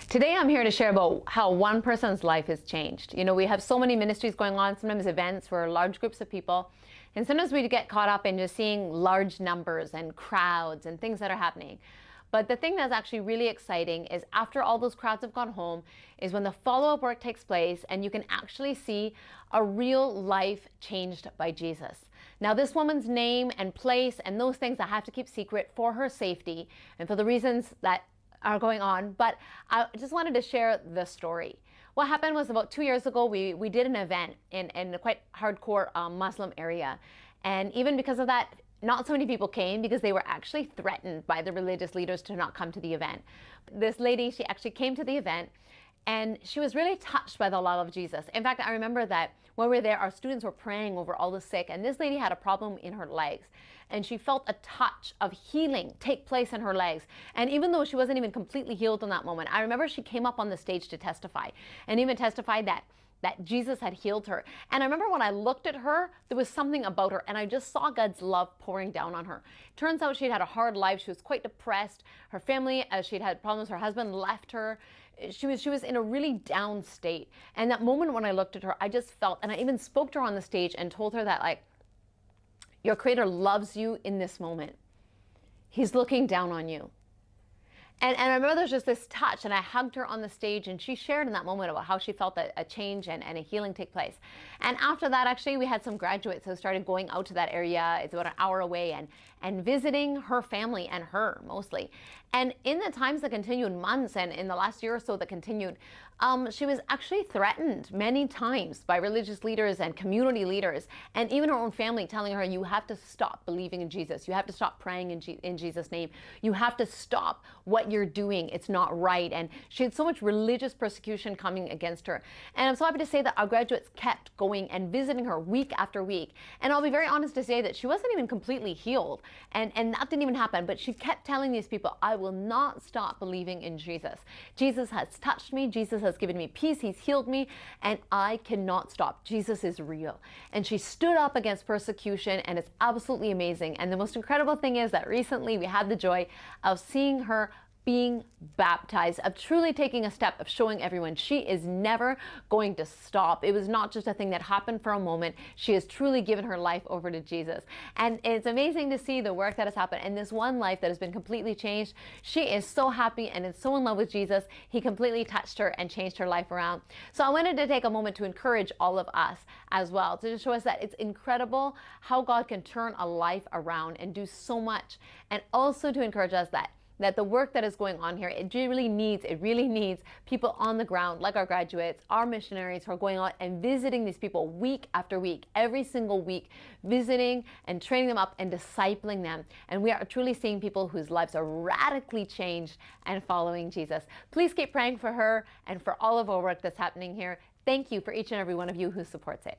Today I'm here to share about how one person's life has changed. You know, we have so many ministries going on, sometimes events for large groups of people, and sometimes we get caught up in just seeing large numbers and crowds and things that are happening. But the thing that's actually really exciting is after all those crowds have gone home is when the follow-up work takes place and you can actually see a real life changed by Jesus. Now, this woman's name and place and those things I have to keep secret for her safety and for the reasons that are going on, but I just wanted to share the story. What happened was about 2 years ago, we did an event in a quite hardcore Muslim area. And even because of that, not so many people came because they were actually threatened by the religious leaders to not come to the event. This lady, she actually came to the event and she was really touched by the love of Jesus. In fact, I remember that when we were there, our students were praying over all the sick, and this lady had a problem in her legs, and she felt a touch of healing take place in her legs. And even though she wasn't even completely healed in that moment, I remember she came up on the stage to testify, and even testified that Jesus had healed her. And I remember when I looked at her, there was something about her, and I just saw God's love pouring down on her. Turns out she'd had a hard life. She was quite depressed. Her family, as she'd had problems, her husband left her. She was in a really down state. And that moment when I looked at her, I just felt, and I even spoke to her on the stage and told her that, like, your Creator loves you in this moment. He's looking down on you. And I remember there's just this touch, and I hugged her on the stage, and she shared in that moment about how she felt a change and a healing take place. And after that, actually, we had some graduates who started going out to that area. It's about an hour away, and visiting her family and her mostly. And in the times that continued, months, and in the last year or so that continued, she was actually threatened many times by religious leaders and community leaders, and even her own family telling her, you have to stop believing in Jesus. You have to stop praying in Jesus' name. You have to stop what you're doing. It's not right. And she had so much religious persecution coming against her. And I'm so happy to say that our graduates kept going and visiting her week after week. And I'll be very honest to say that she wasn't even completely healed. And that didn't even happen. But she kept telling these people, I will not stop believing in Jesus. Jesus has touched me. Jesus has given me peace. He's healed me. And I cannot stop. Jesus is real. And she stood up against persecution, and it's absolutely amazing. And the most incredible thing is that recently we had the joy of seeing her being baptized, of truly taking a step of showing everyone she is never going to stop. It was not just a thing that happened for a moment. She has truly given her life over to Jesus. And it's amazing to see the work that has happened and this one life that has been completely changed. She is so happy and is so in love with Jesus. He completely touched her and changed her life around. So I wanted to take a moment to encourage all of us as well, to just show us that it's incredible how God can turn a life around and do so much. And also to encourage us that the work that is going on here, it really needs people on the ground, like our graduates, our missionaries who are going out and visiting these people week after week, every single week, visiting and training them up and discipling them. And we are truly seeing people whose lives are radically changed and following Jesus. Please keep praying for her and for all of our work that's happening here. Thank you for each and every one of you who supports it.